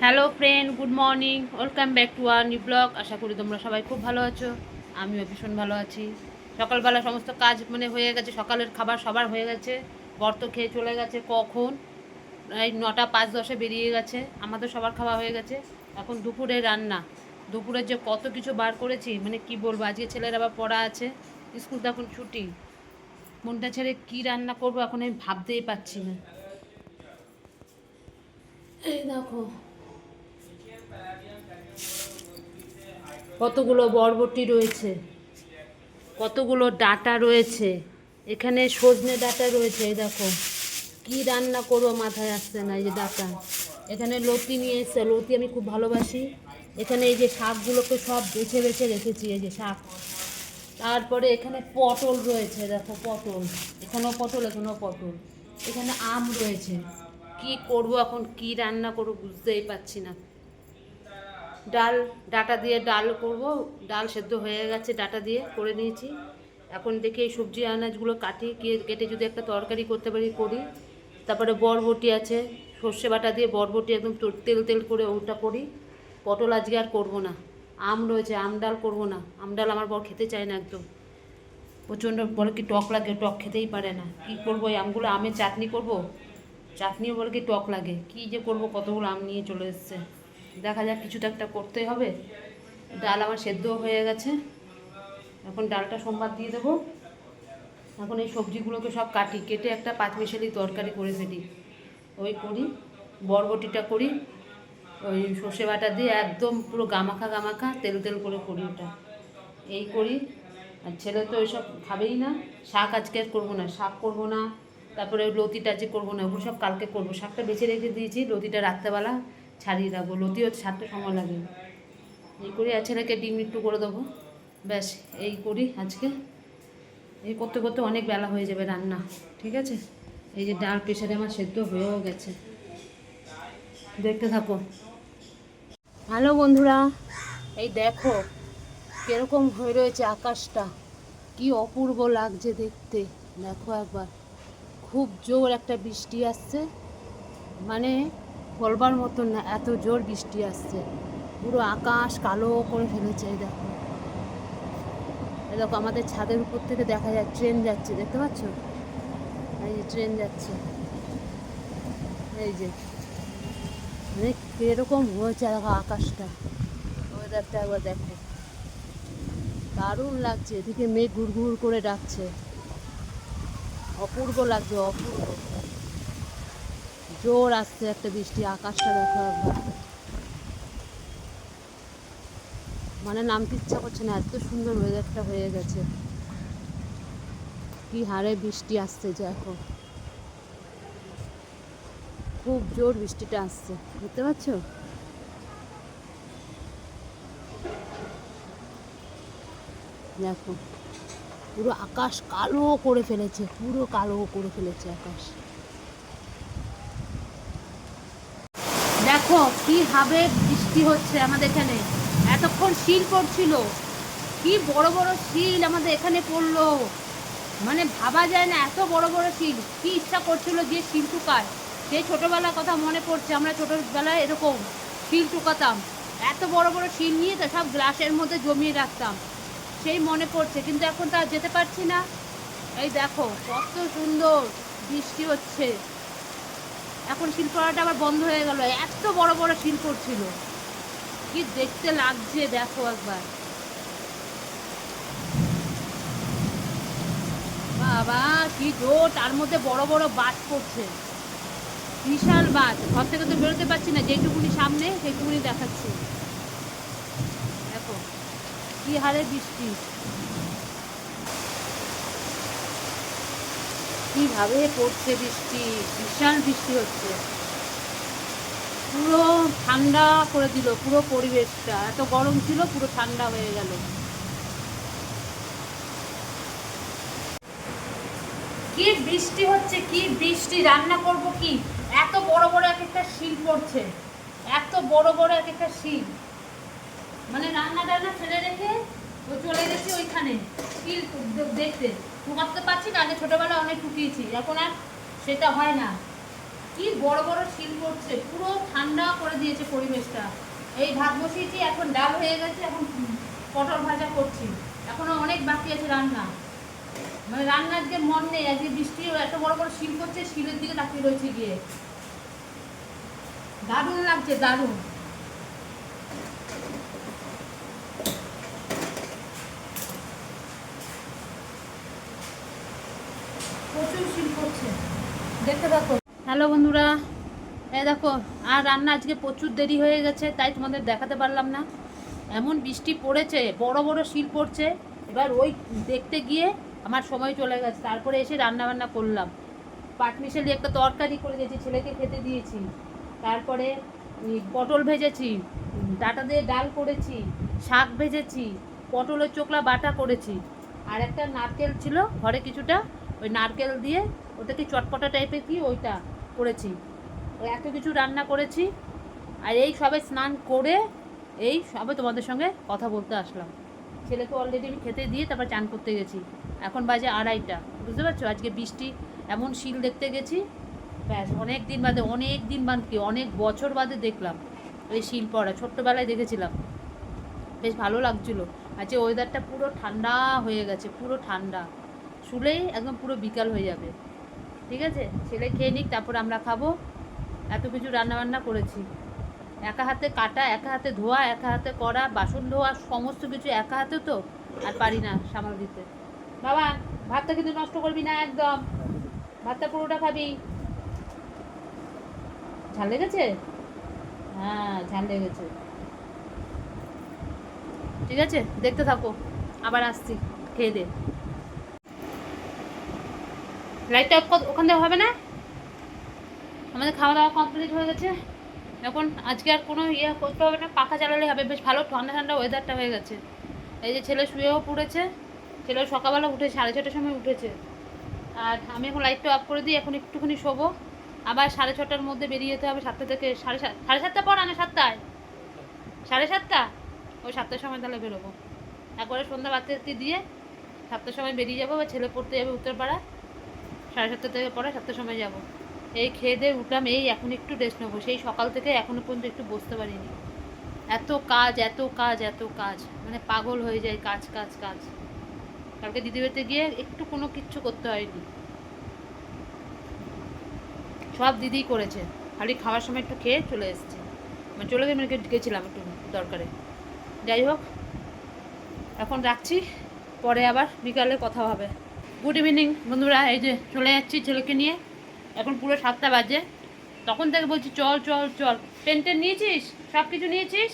Hello friend, good morning, welcome back to our new blog. আশা করি তোমরা সবাই খুব ভালো আছো। আমিও ভীষণ ভালো আছি। সকালবেলা সমস্ত কাজ হয়ে গেছে, সকালের খাবার সবার হয়ে গেছে। বর তো খেয়ে চলে গেছে কখন, এই 9:05-10 বেরিয়ে গেছে। আমাদের সবার খাওয়া হয়ে গেছে। এখন দুপুরে রান্না। দুপুরে যে কত কিছু বার করেছি, কি বলবো। আজকে ছেলের আবার পড়া আছে, স্কুল তো এখন ছুটি। মনটা ছেড়ে কি রান্না করবো এখন আমি ভাবতেই পারছি না। এই দেখো কতগুলো বরবটি রয়েছে, কতগুলো ডাঁটা রয়েছে, এখানে সজনে ডাঁটা রয়েছে। এই দেখো কি রান্না করবো মাথায় আসছে না। এই যে ডাঁটা, এখানে লতি নিয়ে এসছে, লতি আমি খুব ভালোবাসি। এখানে এই যে শাকগুলোকে সব বেছে বেছে রেখেছি, এই যে শাক। তারপরে এখানে পটল রয়েছে, দেখো পটল, এখানেও পটল, এখানেও পটল। এখানে আম রয়েছে। কি করব এখন, কি রান্না করবো বুঝতেই পারছি না। ডাল, ডাটা দিয়ে ডাল করব। ডাল সেদ্ধ হয়ে গেছে, ডাটা দিয়ে করে নিয়েছি। এখন দেখি এই সবজি আনাজগুলো কাটি, কেটে যদি একটা তরকারি করতে পারি করি। তারপরে বরবটি আছে, সর্ষে বাটা দিয়ে বরবটি একদম তেল তেল করে ওটা করি। পটল আজকে আর করবো না। আম রয়েছে, আম ডাল করবো না। আম ডাল আমার বর খেতে চায় না একদম, প্রচণ্ড বলে কি টক লাগে, টক খেতেই পারে না। কি করবো, এই আমগুলো আমের চাটনি করব, চাটনিও বলে কি টক লাগে। কি যে করব, কতগুলো আম নিয়ে চলে এসছে। দেখা যাক, কিছু তো একটা করতেই হবে। ডাল আমার সেদ্ধ হয়ে গেছে, এখন ডালটা সোমবার দিয়ে দেবো। এখন এই সবজিগুলোকে সব কাটি, কেটে একটা পাঁচমিশালি তরকারি করে ফেলি। ওই করি, বরবটিটা করি, ওই সর্ষে বাটা দিয়ে একদম পুরো গামাখা গামাখা তেল তেল করে করি ওটা। এই করি। আর ছেলে তো ওইসব খাবেই না। শাক আজকে আর করবো না, শাক করবো না। তারপরে লতিটা আজকে করবো না, ওগুলো সব কালকে করবো। শাকটা বেছে রেখে দিয়েছি, লতিটা রাত্রেবেলা ছাড়িয়ে রাখবো। লতিও ছাড়তে সময় লাগে। এই করি, আর ছেলেকে ডিম একটু করে দেবো। ব্যাস, এই করি আজকে। এই করতে করতে অনেক বেলা হয়ে যাবে রান্না, ঠিক আছে। এই যে ডাল প্রেশারে আমার সেদ্ধ হয়েও গেছে, দেখতে থাকো। হ্যালো বন্ধুরা, এই দেখো কিরকম হয়ে রয়েছে আকাশটা, কি অপূর্ব লাগছে দেখতে। দেখো একবার, খুব জোর একটা বৃষ্টি আসছে, মানে বলবার মতন না, এত জোর বৃষ্টি আসছে। পুরো আকাশ কালো করে ফেলেছে। এই দেখো, এই দেখো আমাদের ছাদের উপর থেকে দেখা যায় ট্রেন যাচ্ছে, দেখতে পাচ্ছ? এই যে ট্রেন যাচ্ছে, এই যে মানে কিরকম হয়েছে দেখো আকাশটা, ওয়েদারটা একবার দেখো, দারুণ লাগছে। এদিকে মেঘ ঘুর ঘুর করে ডাকছে, অপূর্ব লাগছে, অপূর্ব। জোর আসছে একটা বৃষ্টি, আকাশটা দেখো একবার, মানে নামতে ইচ্ছা করছে না, এত সুন্দর ওয়েদারটা হয়ে গেছে। কি হারে বৃষ্টি আসছে দেখো, খুব জোর বৃষ্টিটা আসছে, বুঝতে পারছো? দেখো পুরো আকাশ কালো করে ফেলেছে, পুরো কালো করে ফেলেছে আকাশ। দেখো কি ভাবে বৃষ্টি হচ্ছে আমাদের এখানে। এতক্ষণ শিল পড়ছিল, কি বড় বড় শিল আমাদের এখানে পড়লো, মানে ভাবা যায় না এত বড় বড় শিল। কি ইচ্ছা করছিল যে শিল টুকায়, সেই ছোটোবেলার কথা মনে পড়ছে। আমরা ছোটোবেলায় এরকম শিল টুকাতাম, এত বড় বড় শিল নিয়ে তো সব গ্লাসের মধ্যে জমিয়ে রাখতাম, সেই মনে পড়ছে। কিন্তু এখন তো আর যেতে পারছি না। এই দেখো কত সুন্দর বৃষ্টি হচ্ছে। এখন শিল পড়াটা আবার বন্ধ হয়ে গেল, এত বড় বড় শিল পড়ছিল, কি দেখতে লাগছে দেখো একবার। বাবা কি জোর, তার মধ্যে বড় বড় বাজ পড়ছে, বিশাল বাজ। ঘর থেকে তো বেরোতে পারছি না, যেটুকুনি সামনে সেইটুকুনি দেখাচ্ছি। দেখো কি হারে বৃষ্টি, কিভাবে পড়ছে বৃষ্টি, বিশাল বৃষ্টি হচ্ছে। পুরো ঠান্ডা করে দিল পুরো পরিবেশটা, এত গরম ছিল পুরো ঠান্ডা হয়ে গেল। কি বৃষ্টি হচ্ছে, কি বৃষ্টি, রান্না করব কি? এত বড় বড় এক একটা শিল পড়ছে, এত বড় বড় এক একটা শিল। মানে রান্না টান্না ফেলে রেখে ও চলে গেছি ওইখানে শিল দেখতে। ঠুকাতে পারছি না, আগে ছোটোবেলায় অনেক ঠুকিয়েছি, এখন আর সেটা হয় না। কি বড় বড় শিল পড়ছে, পুরো ঠান্ডা করে দিয়েছে পরিবেশটা। এই ভাত বসিয়েছি, এখন ডাল হয়ে গেছে, এখন পটল ভাজা করছি, এখনো অনেক বাকি আছে রান্না। মানে রান্নার যে মন নেই, আজকে বৃষ্টি এত বড় বড় শিল করছে, শিলের দিকে তাকিয়ে রয়েছে গিয়ে। দারুণ লাগছে, দারুণ। প্রচুর শিল করছে, দেখতে দেখো। হ্যালো বন্ধুরা, এই দেখো, আর রান্না আজকে প্রচুর দেরি হয়ে গেছে, তাই তোমাদের দেখাতে পারলাম না। এমন বৃষ্টি পড়েছে, বড় বড় শিল পড়ছে, এবার ওই দেখতে গিয়ে আমার সময় চলে গেছে। তারপরে এসে রান্না বান্না করলাম, পাটমিশালি একটা তরকারি করে দিয়েছি, ছেলেকে খেতে দিয়েছি। তারপরে পটল ভেজেছি, ডাটা দিয়ে ডাল করেছি, শাক ভেজেছি, পটলের চোকলা বাটা করেছি, আর একটা নারকেল ছিল ঘরে কিছুটা, ওই নারকেল দিয়ে ওটাকে চটপটা টাইপের কি ওইটা করেছি। ওই এত কিছু রান্না করেছি, আর এই সবে স্নান করে এই সবে তোমাদের সঙ্গে কথা বলতে আসলাম। ছেলেকে অলরেডি আমি খেতে দিয়ে তারপর চান করতে গেছি। এখন বাজে 2:30, বুঝতে পারছো? আজকে বৃষ্টি এমন শিল দেখতে গেছি, ব্যাস অনেক দিন বাদে, কি অনেক বছর বাদে দেখলাম এই শিল পড়া। ছোট্টবেলায় দেখেছিলাম, বেশ ভালো লাগছিলো। আজকে ওয়েদারটা পুরো ঠান্ডা হয়ে গেছে, পুরো ঠান্ডা, শুলেই একদম পুরো বিকাল হয়ে যাবে। ঠিক আছে, ছেলে খেয়ে নিক, তারপর আমরা খাবো। এত কিছু রান্নাবান্না করেছি, একা হাতে কাটা, একা হাতে ধোয়া, একা হাতে করা, বাসন ধোয়া, সমস্ত কিছু একা হাতে, তো আর পারি না সামাল দিতে। বাবা, ভাতটা কিন্তু নষ্ট করবি না একদম, ভাতটা পুরোটা খাবি। ঝাল লেগেছে? হ্যাঁ, ঝাল লেগেছে। ঠিক আছে, দেখতে থাকো, আবার আসছি খেয়ে দে। লাইটটা ওখান থেকে হবে না? আমাদের খাওয়া দাওয়া কমপ্লিট হয়ে গেছে। এখন আজকে আর কোনো ইয়ে করতে হবে না, পাখা চালালে হবে। বেশ ভালো ঠান্ডা ঠান্ডা ওয়েদারটা হয়ে গেছে। এই যে ছেলে শুয়েও পড়েছে, ছেলে সকালবেলা উঠে 6:30টার সময় উঠেছে। আর আমি এখন লাইটটা অফ করে দিই, এখন একটুখানি শোবো, আবার 6:30টার মধ্যে বেরিয়ে যেতে হবে। 7টা থেকে 7:30 পর, না 7টায়, 7:30, ওই 7টার সময় তাহলে বেরোবো। একবারে সন্ধ্যা বাতি দিয়ে 7টার সময় বেরিয়ে যাবো। বা ছেলে পড়তে যাবে উত্তরপাড়া, 7:30 থেকে পরে 7টার সময় যাব। এই খেয়ে দিয়ে উঠলাম, এই এখন একটু রেস্ট নেবো। সেই সকাল থেকে এখনো পর্যন্ত একটু বসতে পারিনি, এত কাজ, এত কাজ, এত কাজ, মানে পাগল হয়ে যায়, কাজ কাজ কাজ। কালকে দিদি বাড়িতে গিয়ে একটু কোনো কিচ্ছু করতে হয়নি, সব দিদিই করেছে। খালি খাওয়ার সময় একটু খেয়ে চলে এসেছে, মানে চলে গেছিলাম একটু দরকারে। যাই হোক, এখন রাখছি, পরে আবার বিকালে কথা হবে। গুড ইভিনিং বন্ধুরা, এই যে চলে যাচ্ছি ছেলেকে নিয়ে। এখন পুরো 7টা বাজে, তখন থেকে বলছি চল চল চল। পেন টেন নিয়েছিস? সব কিছু নিয়েছিস?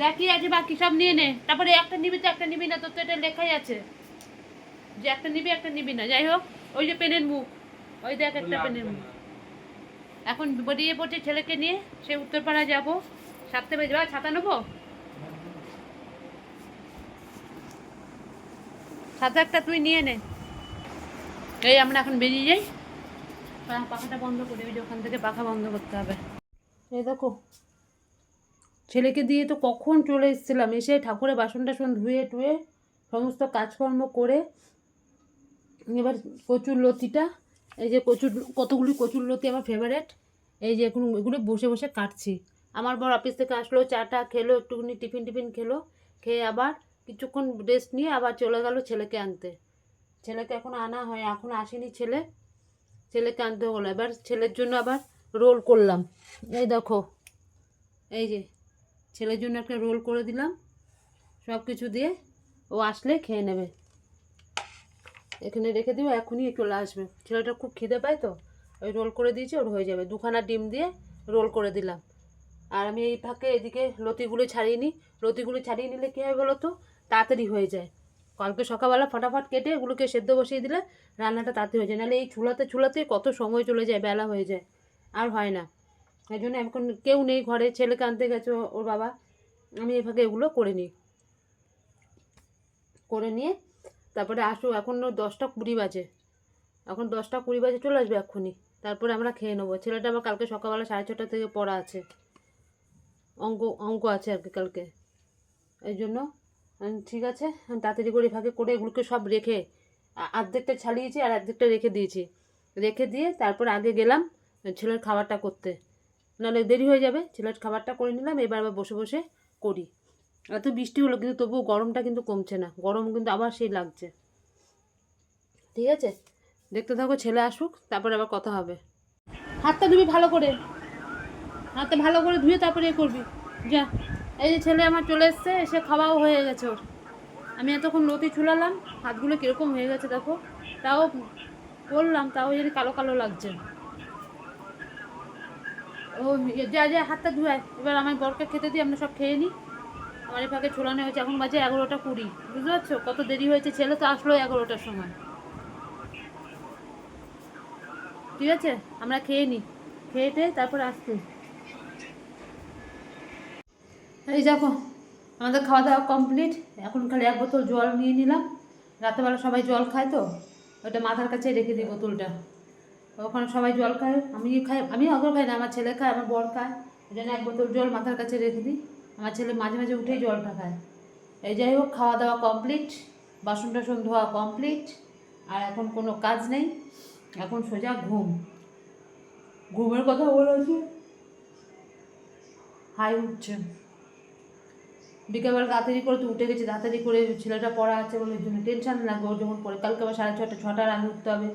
দেখি আছে বাকি সব নিয়ে নে। তারপরে একটা নিবি তো একটা নিবি না, তোর তো এটা লেখাই আছে যে একটা নিবি একটা নিবি না। যাই হোক, ওই যে পেনের মুখ, ওই দেখ একটা পেনের মুখ। এখন বেরিয়ে পড়ছে ছেলেকে নিয়ে, সে উত্তরপাড়া যাবো। 7টা বেজে, বা ছাতা নেবো, ছাতা একটা তুই নিয়ে নে। এই আমরা এখন বেরিয়ে যাই, পাখাটা বন্ধ করে দিবি, ওখান থেকে পাখা বন্ধ করতে হবে। এই দেখো, ছেলেকে দিয়ে তো কখন চলে এসেছিলাম, এসে ঠাকুরের বাসন টাসন ধুয়ে টুয়ে সমস্ত কাজকর্ম করে এবার কচুর লতিটা, এই যে কতগুলি কচুর লতি আমার ফেভারেট, এই যে এখন এগুলো বসে বসে কাটছি। আমার বর অফিস থেকে আসলো, চাটা খেলো, একটুখানি টিফিন খেলো, খেয়ে আবার কিছুক্ষণ রেস্ট নিয়ে আবার চলে গেল ছেলেকে আনতে। ছেলেকে এখন আনা হয়, এখন আসেনি ছেলে, ছেলেকে আনতে হলো। এবার ছেলের জন্য আবার রোল করলাম, এই দেখো, এই যে ছেলের জন্য একটা রোল করে দিলাম, সব কিছু দিয়ে ও আসলে খেয়ে নেবে। এখানে রেখে দিব, এখনই চলে আসবে। ছেলেটা খুব খিদে পায় তো, ওই রোল করে দিয়েছি, ওর হয়ে যাবে। 2খানা ডিম দিয়ে রোল করে দিলাম। আর আমি এই ফাঁকে এদিকে লতিগুলো ছাড়িয়ে নিই। লতিগুলো ছাড়িয়ে নিলে কী হয় বলো তো, তাড়াতাড়ি হয়ে যায়। কালকে সকালবেলা ফটাফট কেটে এগুলোকে সেদ্ধ বসিয়ে দিলে রান্নাটা তাড়াতাড়ি হয়ে যায়, নাহলে এই চুলাতে কত সময় চলে যায়, বেলা হয়ে যায়, আর হয় না। এই জন্য এখন কেউ নেই ঘরে, ছেলেকে আনতে গেছে ওর বাবা, আমি এই ফাঁকে এগুলো করে নিই। করে নিয়ে তারপরে আসো, এখন 10টা 20 বাজে, এখন 10টা 20 বাজে চলে আসবে এক্ষুনি। তারপরে আমরা খেয়ে নেবো। ছেলেটা আবার কালকে সকালবেলা 6:30 থেকে পড়া আছে, অঙ্ক আছে আর কি কালকে। এই জন্য ঠিক আছে, তাড়াতাড়ি করে ফাঁকে করে এগুলোকে সব রেখে, অর্ধেকটা ছাড়িয়েছি আর অর্ধেকটা রেখে দিয়েছি। রেখে দিয়ে তারপর আগে গেলাম ছেলের খাবারটা করতে, নাহলে দেরি হয়ে যাবে। ছেলের খাবারটা করে নিলাম, এবার আবার বসে বসে করি। এত বৃষ্টি হলো কিন্তু তবুও গরমটা কিন্তু কমছে না, গরম কিন্তু আবার সেই লাগছে। ঠিক আছে, দেখতে থাকো, ছেলে আসুক তারপরে আবার কথা হবে। হাতটা ধুবি ভালো করে, হাতটা ভালো করে ধুয়ে তারপরে করবি। যা, এই যে ছেলে আমার চলে এসছে, এসে খাওয়াও হয়ে গেছে ওর। আমি এতক্ষণ লতি ছুলালাম, হাতগুলো কীরকম হয়ে গেছে দেখো, তাও বললাম, তাও যদি কালো কালো লাগছে। ও যা যা হাতটা ধুয়ায়, এবার আমার বরকে খেতে দিই, আমরা সব খেয়ে নিই। আমার এই ফাঁকে ছোলানো হয়েছে, এখন বাজে 11টা 20, বুঝতে পারছো কত দেরি হয়েছে। ছেলে তো আসলো 11টার সময়। ঠিক আছে, আমরা খেয়ে নিই, খেয়ে টেয়ে তারপরে আসতে। এই দেখো, আমাদের খাওয়া দাওয়া কমপ্লিট। এখন খালি 1 বোতল জল নিয়ে নিলাম। রাতেবেলা সবাই জল খায় তো, ওটা মাথার কাছে রেখে দিই বোতলটা। ওখানে সবাই জল খায়, আমি খাই, আমি অগর খাই না, আমার ছেলে খায়, আমার বর খায়। ওই জন্য 1 বোতল জল মাথার কাছে রেখে দিই। আমার ছেলে মাঝে মাঝে উঠেই জলটা খায়। এই যাই হোক, খাওয়া দাওয়া কমপ্লিট, বাসন টাসন ধোয়া কমপ্লিট, আর এখন কোনো কাজ নেই। এখন সোজা ঘুম। ঘুমের কথা বলেছি, হাই উঠছে। বিকেলবেলা তাড়াতাড়ি করে তো উঠে গেছি, তাড়াতাড়ি করে ছেলেটা পড়া আছে বলে ওই জন্য টেনশন লাগবে ওর যখন পড়ে। কালকে আবার 6:30, 6টার আগে উঠতে হবে,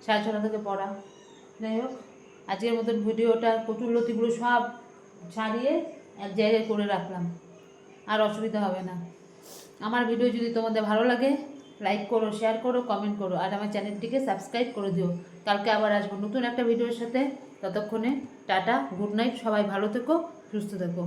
6:30 থেকে পড়া। যাই হোক, আজকের মতন ভিডিওটা কচুরলতিগুলো সব ছাড়িয়ে এক জায়গায় করে রাখলাম, আর অসুবিধা হবে না। আমার ভিডিও যদি তোমাদের ভালো লাগে, লাইক করো, শেয়ার করো, কমেন্ট করো, আর আমার চ্যানেলটিকে সাবস্ক্রাইব করে দিও। কালকে আবার আসবো নতুন একটা ভিডিওর সাথে। ততক্ষণে টাটা, গুড নাইট, সবাই ভালো থেকো, সুস্থ থেকো।